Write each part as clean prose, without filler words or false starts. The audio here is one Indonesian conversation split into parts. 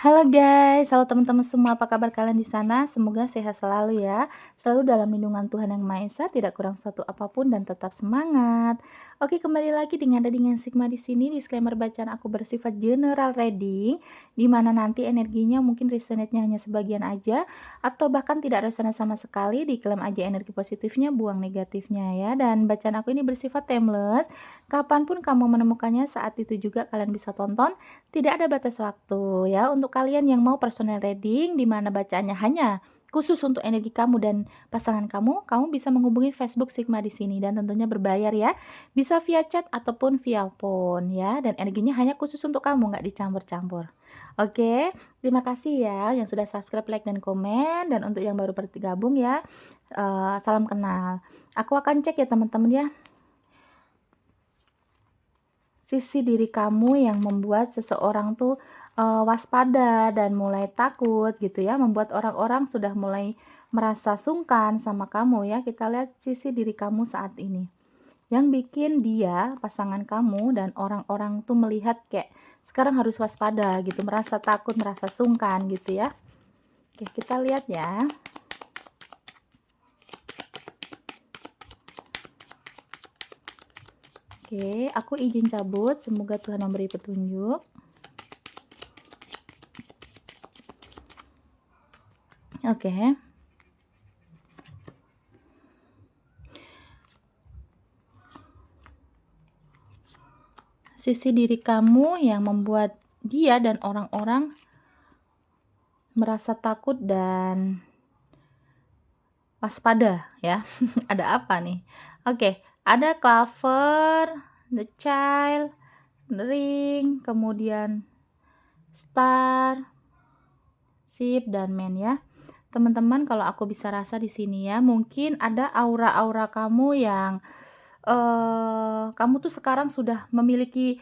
Halo guys, halo teman-teman semua, apa kabar kalian di sana? Semoga sehat selalu ya. Selalu dalam lindungan Tuhan Yang Maha Esa, tidak kurang suatu apapun dan tetap semangat. Oke, kembali lagi dengan Sigma di sini. Disclaimer bacaan aku bersifat general reading, di mana nanti energinya mungkin resonate-nya hanya sebagian aja atau bahkan tidak resonate sama sekali. Diklaim aja energi positifnya, buang negatifnya ya. Dan bacaan aku ini bersifat timeless. Kapanpun kamu menemukannya, saat itu juga kalian bisa tonton. Tidak ada batas waktu ya untuk kalian yang mau personal reading di mana bacaannya hanya khusus untuk energi kamu dan pasangan kamu, kamu bisa menghubungi Facebook Sigma di sini dan tentunya berbayar ya. Bisa via chat ataupun via phone ya, dan energinya hanya khusus untuk kamu, nggak dicampur-campur. Oke, terima kasih ya yang sudah subscribe, like, dan komen, dan untuk yang baru bergabung ya, salam kenal. Aku akan cek ya teman-teman ya, sisi diri kamu yang membuat seseorang tuh waspada dan mulai takut gitu ya, membuat orang-orang sudah mulai merasa sungkan sama kamu ya. Kita lihat sisi diri kamu saat ini. Yang bikin dia, pasangan kamu dan orang-orang tuh melihat kayak sekarang harus waspada gitu, merasa takut, merasa sungkan gitu ya. Oke, kita lihat ya. Oke, aku izin cabut, semoga Tuhan memberi petunjuk. Oke. Sisi diri kamu yang membuat dia dan orang-orang merasa takut dan waspada ya. Ada apa nih? Oke, ada clover, the child, ring, kemudian star, ship, dan man ya. Teman-teman, kalau aku bisa rasa di sini ya, mungkin ada aura-aura kamu yang kamu tuh sekarang sudah memiliki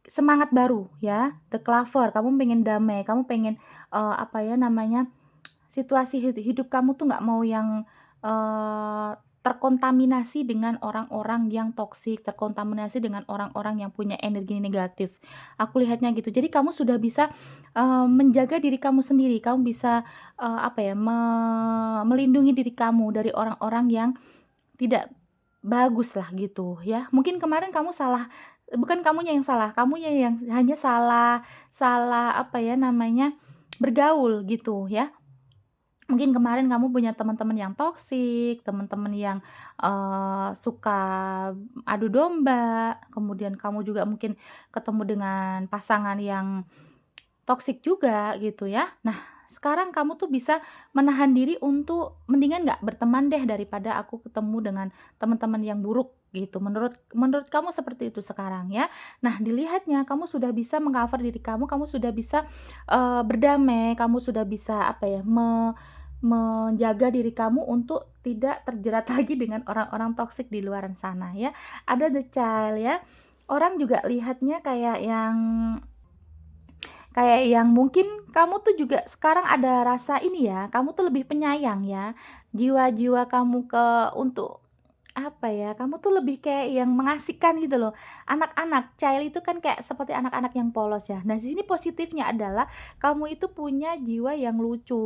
semangat baru ya, the clover, kamu pengen damai, kamu pengen, apa ya namanya, situasi hidup kamu tuh nggak mau yang, terkontaminasi dengan orang-orang yang toksik, terkontaminasi dengan orang-orang yang punya energi negatif. Aku lihatnya gitu. Jadi kamu sudah bisa, menjaga diri kamu sendiri, kamu bisa, apa ya, melindungi diri kamu dari orang-orang yang tidak bagus lah gitu ya. Mungkin kemarin kamu salah, bukan kamunya yang salah, kamunya yang hanya salah salah apa ya namanya, bergaul gitu ya. Mungkin kemarin kamu punya teman-teman yang toksik, teman-teman yang, suka adu domba, kemudian kamu juga mungkin ketemu dengan pasangan yang toksik juga gitu ya. Nah, sekarang kamu tuh bisa menahan diri untuk mendingan nggak berteman deh daripada aku ketemu dengan teman-teman yang buruk gitu. Menurut menurut kamu seperti itu sekarang ya. Nah, dilihatnya kamu sudah bisa meng-cover diri kamu sudah bisa, berdamai, kamu sudah bisa apa ya, menjaga diri kamu untuk tidak terjerat lagi dengan orang-orang toksik di luaran sana ya. Ada the child ya. Orang juga lihatnya kayak yang mungkin kamu tuh juga sekarang ada rasa ini ya, kamu tuh lebih penyayang ya. Jiwa-jiwa kamu untuk apa ya, kamu tuh lebih kayak yang mengasihkan gitu loh. Anak-anak, child itu kan kayak seperti anak-anak yang polos ya. Nah, di sini positifnya adalah kamu itu punya jiwa yang lucu,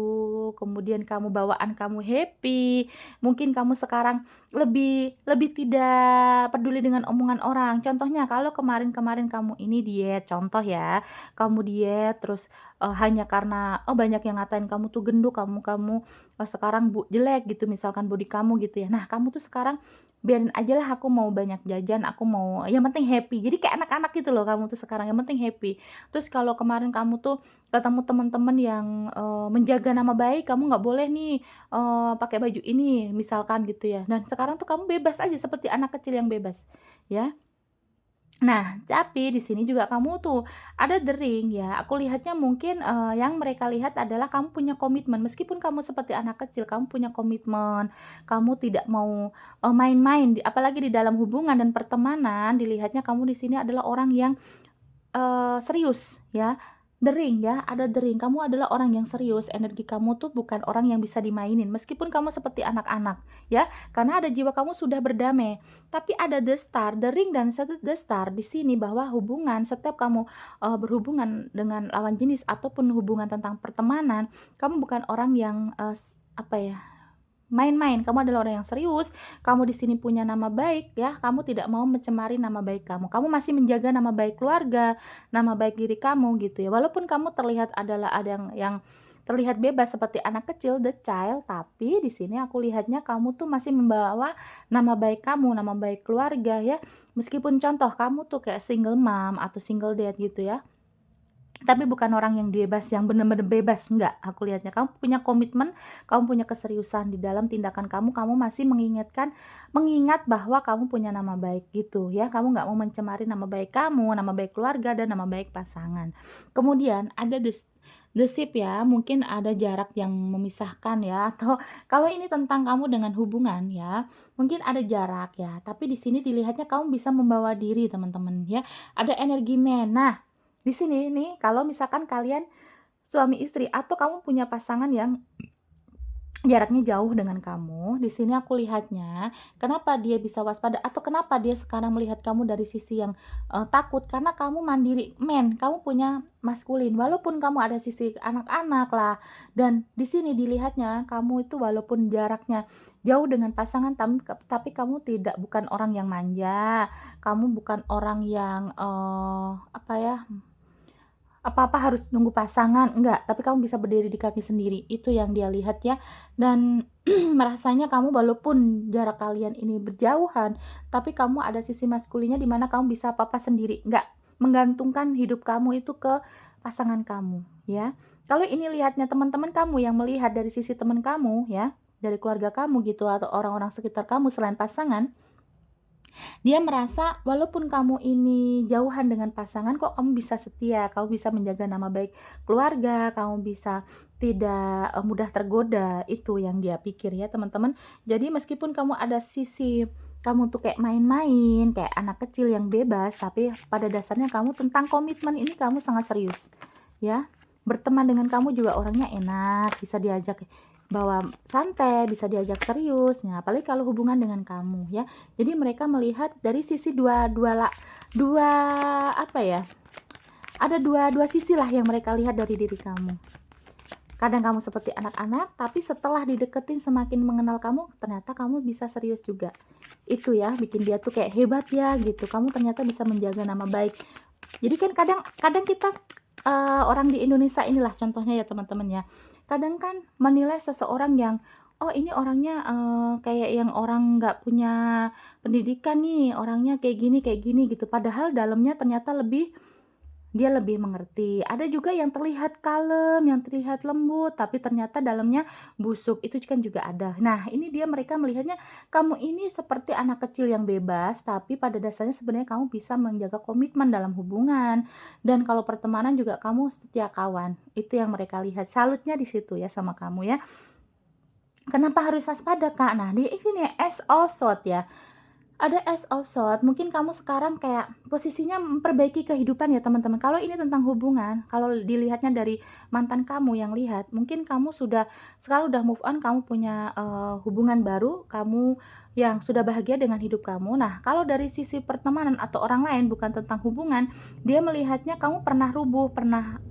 kemudian kamu bawaan kamu happy, mungkin kamu sekarang lebih lebih tidak peduli dengan omongan orang. Contohnya kalau kemarin-kemarin kamu ini diet, contoh ya, kamu diet terus, hanya karena, oh banyak yang ngatain kamu tuh gendut, kamu kamu, sekarang jelek gitu misalkan body kamu gitu ya. Nah, kamu tuh sekarang biarin aja lah, aku mau banyak jajan, aku mau yang penting happy. Jadi kayak anak-anak gitu loh kamu tuh sekarang, yang penting happy. Terus kalau kemarin kamu tuh ketemu teman-teman yang, menjaga nama baik, kamu nggak boleh nih, pakai baju ini misalkan gitu ya. Dan sekarang tuh kamu bebas aja seperti anak kecil yang bebas, ya. Nah, tapi di sini juga kamu tuh ada the ring ya, aku lihatnya mungkin, yang mereka lihat adalah kamu punya komitmen, meskipun kamu seperti anak kecil, kamu punya komitmen, kamu tidak mau, main-main, apalagi di dalam hubungan dan pertemanan, dilihatnya kamu di sini adalah orang yang, serius ya. Dering ya, ada dering. Kamu adalah orang yang serius, energi kamu tuh bukan orang yang bisa dimainin, meskipun kamu seperti anak-anak, ya. Karena ada jiwa kamu sudah berdamai. Tapi ada the star, the ring dan the star di sini bahwa hubungan setiap kamu berhubungan dengan lawan jenis ataupun hubungan tentang pertemanan, kamu bukan orang yang apa ya, main-main. Kamu adalah orang yang serius, kamu di sini punya nama baik ya, kamu tidak mau mencemari nama baik kamu. Kamu masih menjaga nama baik keluarga, nama baik diri kamu gitu ya. Walaupun kamu terlihat adalah ada yang terlihat bebas seperti anak kecil, the child, tapi di sini aku lihatnya kamu tuh masih membawa nama baik kamu, nama baik keluarga ya. Meskipun contoh kamu tuh kayak single mom atau single dad gitu ya. Tapi bukan orang yang bebas, yang benar-benar bebas, enggak, aku lihatnya. Kamu punya komitmen, kamu punya keseriusan di dalam tindakan kamu masih mengingat bahwa kamu punya nama baik gitu ya. Kamu nggak mau mencemari nama baik kamu, nama baik keluarga, dan nama baik pasangan. Kemudian ada the ship ya, mungkin ada jarak yang memisahkan ya, atau kalau ini tentang kamu dengan hubungan ya, mungkin ada jarak ya. Tapi di sini dilihatnya kamu bisa membawa diri teman-teman ya. Ada energi men. Nah, di sini nih kalau misalkan kalian suami istri atau kamu punya pasangan yang jaraknya jauh dengan kamu, di sini aku lihatnya kenapa dia bisa waspada atau kenapa dia sekarang melihat kamu dari sisi yang takut, karena kamu mandiri, kamu punya maskulin. Walaupun kamu ada sisi anak-anak lah, dan di sini dilihatnya kamu itu walaupun jaraknya jauh dengan pasangan, tapi kamu bukan orang yang manja, kamu bukan orang yang apa ya, apa-apa harus nunggu pasangan, enggak, tapi kamu bisa berdiri di kaki sendiri, itu yang dia lihat ya. Dan merasanya kamu walaupun jarak kalian ini berjauhan, tapi kamu ada sisi maskulinnya di mana kamu bisa apa-apa sendiri, enggak menggantungkan hidup kamu itu ke pasangan kamu, ya. Kalau ini lihatnya teman-teman kamu yang melihat dari sisi teman kamu ya, dari keluarga kamu gitu atau orang-orang sekitar kamu selain pasangan, dia merasa walaupun kamu ini jauhan dengan pasangan, kok kamu bisa setia, kamu bisa menjaga nama baik keluarga, kamu bisa tidak mudah tergoda, itu yang dia pikir ya teman-teman. Jadi meskipun kamu ada sisi kamu tuh kayak main-main, kayak anak kecil yang bebas, tapi pada dasarnya kamu tentang komitmen ini kamu sangat serius ya. Berteman dengan kamu juga orangnya enak, bisa diajak bawa santai, bisa diajak serius. Nah, apalagi kalau hubungan dengan kamu ya. Jadi mereka melihat dari sisi dua apa ya? Ada dua sisi lah yang mereka lihat dari diri kamu. Kadang kamu seperti anak-anak, tapi setelah dideketin semakin mengenal kamu, ternyata kamu bisa serius juga. Itu ya, bikin dia tuh kayak hebat ya gitu. Kamu ternyata bisa menjaga nama baik. Jadi kan kadang kita orang di Indonesia inilah contohnya ya teman-teman ya. Kadang kan menilai seseorang yang, oh ini orangnya kayak yang orang nggak punya pendidikan nih, orangnya kayak gini gitu. Padahal dalamnya ternyata dia lebih mengerti. Ada juga yang terlihat kalem, yang terlihat lembut, tapi ternyata dalamnya busuk. Itu kan juga ada. Nah, ini mereka melihatnya kamu ini seperti anak kecil yang bebas, tapi pada dasarnya sebenarnya kamu bisa menjaga komitmen dalam hubungan. Dan kalau pertemanan juga kamu setia kawan. Itu yang mereka lihat. Salutnya di situ ya sama kamu ya. Kenapa harus waspada, Kak? Nah, di sini Ace of Swords ya. Ada Ace of Swords, mungkin kamu sekarang kayak posisinya memperbaiki kehidupan ya teman-teman. Kalau ini tentang hubungan, kalau dilihatnya dari mantan kamu yang lihat, mungkin kamu sekarang udah move on, kamu punya hubungan baru, kamu yang sudah bahagia dengan hidup kamu. Nah, kalau dari sisi pertemanan atau orang lain bukan tentang hubungan, dia melihatnya kamu pernah rubuh, pernah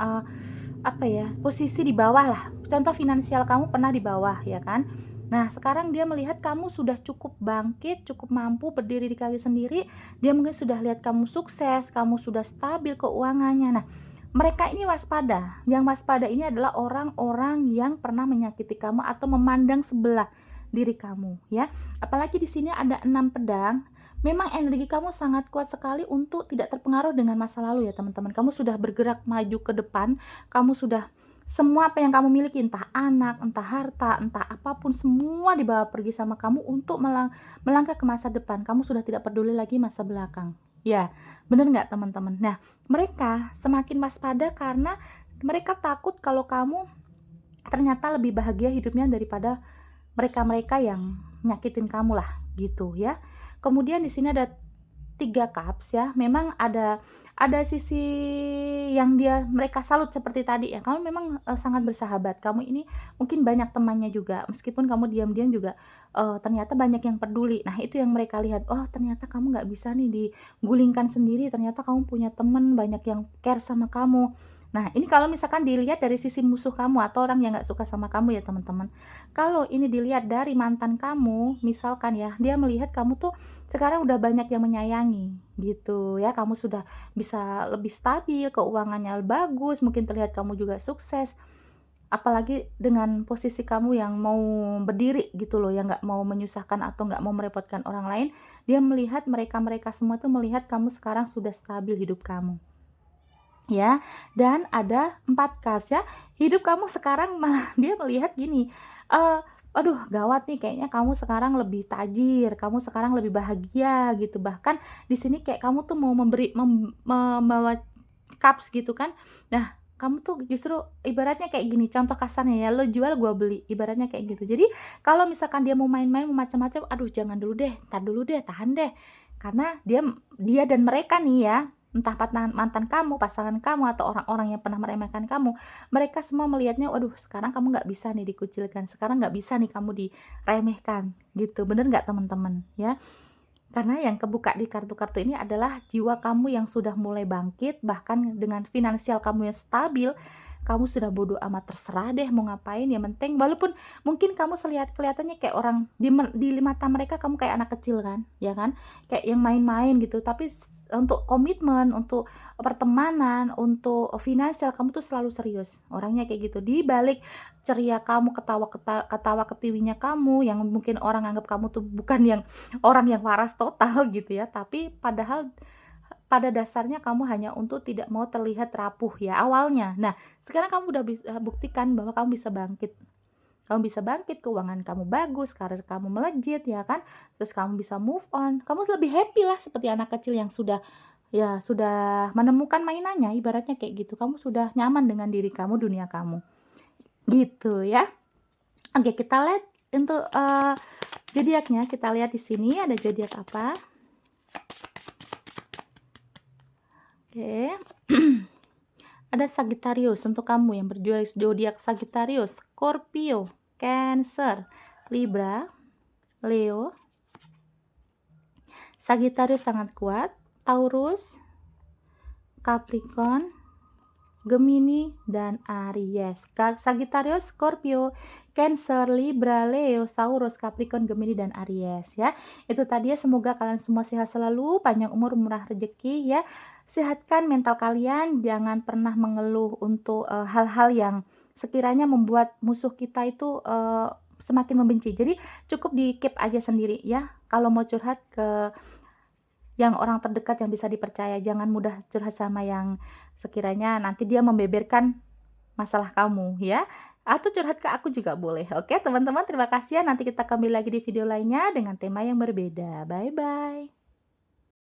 apa ya, posisi di bawah lah. Contoh finansial kamu pernah di bawah ya kan. Nah, sekarang dia melihat kamu sudah cukup bangkit, cukup mampu berdiri di kaki sendiri. Dia mungkin sudah lihat kamu sukses, kamu sudah stabil keuangannya. Nah, mereka ini waspada. Yang waspada ini adalah orang-orang yang pernah menyakiti kamu atau memandang sebelah diri kamu, ya. Apalagi di sini ada 6 pedang. Memang energi kamu sangat kuat sekali untuk tidak terpengaruh dengan masa lalu ya, teman-teman. Kamu sudah bergerak maju ke depan, kamu sudah semua apa yang kamu miliki, entah anak, entah harta, entah apapun, semua dibawa pergi sama kamu untuk melangkah ke masa depan. Kamu sudah tidak peduli lagi masa belakang. Ya, benar nggak teman-teman? Nah, mereka semakin waspada karena mereka takut kalau kamu ternyata lebih bahagia hidupnya daripada mereka-mereka yang nyakitin kamu lah, gitu ya. Kemudian di sini ada 3 cups ya. Memang ada ada sisi yang mereka salut seperti tadi ya, kamu memang, sangat bersahabat, kamu ini mungkin banyak temannya juga, meskipun kamu diam-diam juga, ternyata banyak yang peduli. Nah, itu yang mereka lihat, "Oh, ternyata kamu nggak bisa nih digulingkan sendiri, ternyata kamu punya teman, banyak yang care sama kamu." Nah, ini kalau misalkan dilihat dari sisi musuh kamu atau orang yang nggak suka sama kamu ya, teman-teman. Kalau ini dilihat dari mantan kamu, misalkan ya, dia melihat kamu tuh sekarang udah banyak yang menyayangi, gitu ya, kamu sudah bisa lebih stabil, keuangannya bagus, mungkin terlihat kamu juga sukses, apalagi dengan posisi kamu yang mau berdiri gitu loh, yang nggak mau menyusahkan atau nggak mau merepotkan orang lain, dia melihat mereka-mereka semua tuh melihat kamu sekarang sudah stabil hidup kamu. Ya, dan ada 4 cups ya, hidup kamu sekarang malah dia melihat gini, eee, "Aduh gawat nih kayaknya kamu sekarang lebih tajir, kamu sekarang lebih bahagia," gitu. Bahkan di sini kayak kamu tuh mau membawa cups gitu kan. Nah, kamu tuh justru ibaratnya kayak gini, contoh kasarnya ya, "Lo jual gua beli," ibaratnya kayak gitu. Jadi kalau misalkan dia mau main-main, mau macam-macam, "Aduh jangan dulu deh, entar dulu deh, tahan deh." Karena dia dan mereka nih ya, entah mantan kamu, pasangan kamu, atau orang-orang yang pernah meremehkan kamu, mereka semua melihatnya, "Waduh, sekarang kamu nggak bisa nih dikucilkan, sekarang nggak bisa nih kamu diremehkan." Gitu, bener nggak teman-teman, ya? Karena yang kebuka di kartu-kartu ini adalah jiwa kamu yang sudah mulai bangkit, bahkan dengan finansial kamu yang stabil, kamu sudah bodo amat, terserah deh mau ngapain, yang penting walaupun mungkin kamu kelihatannya kayak orang di mata mereka kamu kayak anak kecil kan, ya kan? Kayak yang main-main gitu, tapi untuk komitmen, untuk pertemanan, untuk finansial kamu tuh selalu serius, orangnya kayak gitu. Di balik ceria kamu, ketawa ketiwinya kamu, yang mungkin orang anggap kamu tuh bukan yang orang yang waras total gitu ya, tapi padahal pada dasarnya kamu hanya untuk tidak mau terlihat rapuh ya awalnya. Nah, sekarang kamu udah bisa buktikan bahwa kamu bisa bangkit. Kamu bisa bangkit, keuangan kamu bagus, karir kamu melejit ya kan, terus kamu bisa move on, kamu lebih happy lah seperti anak kecil yang sudah menemukan mainannya, ibaratnya kayak gitu. Kamu sudah nyaman dengan diri kamu, dunia kamu, gitu ya. Oke, kita lihat untuk, zodiaknya, kita lihat di sini ada zodiak apa. Oke. Ada Sagittarius untuk kamu yang zodiak Sagittarius, Scorpio, Cancer, Libra, Leo. Sagittarius sangat kuat, Taurus, Capricorn, Gemini, dan Aries. Sagittarius, Scorpio, Cancer, Libra, Leo, Taurus, Capricorn, Gemini, dan Aries ya. Itu tadi ya, semoga kalian semua sehat selalu, panjang umur, murah rezeki ya. Sehatkan mental kalian, jangan pernah mengeluh untuk hal-hal yang sekiranya membuat musuh kita itu semakin membenci. Jadi cukup di keep aja sendiri ya. Kalau mau curhat ke yang orang terdekat yang bisa dipercaya, jangan mudah curhat sama yang sekiranya nanti dia membeberkan masalah kamu ya, atau curhat ke aku juga boleh. Oke teman-teman, terima kasih ya, nanti kita kembali lagi di video lainnya dengan tema yang berbeda. Bye-bye.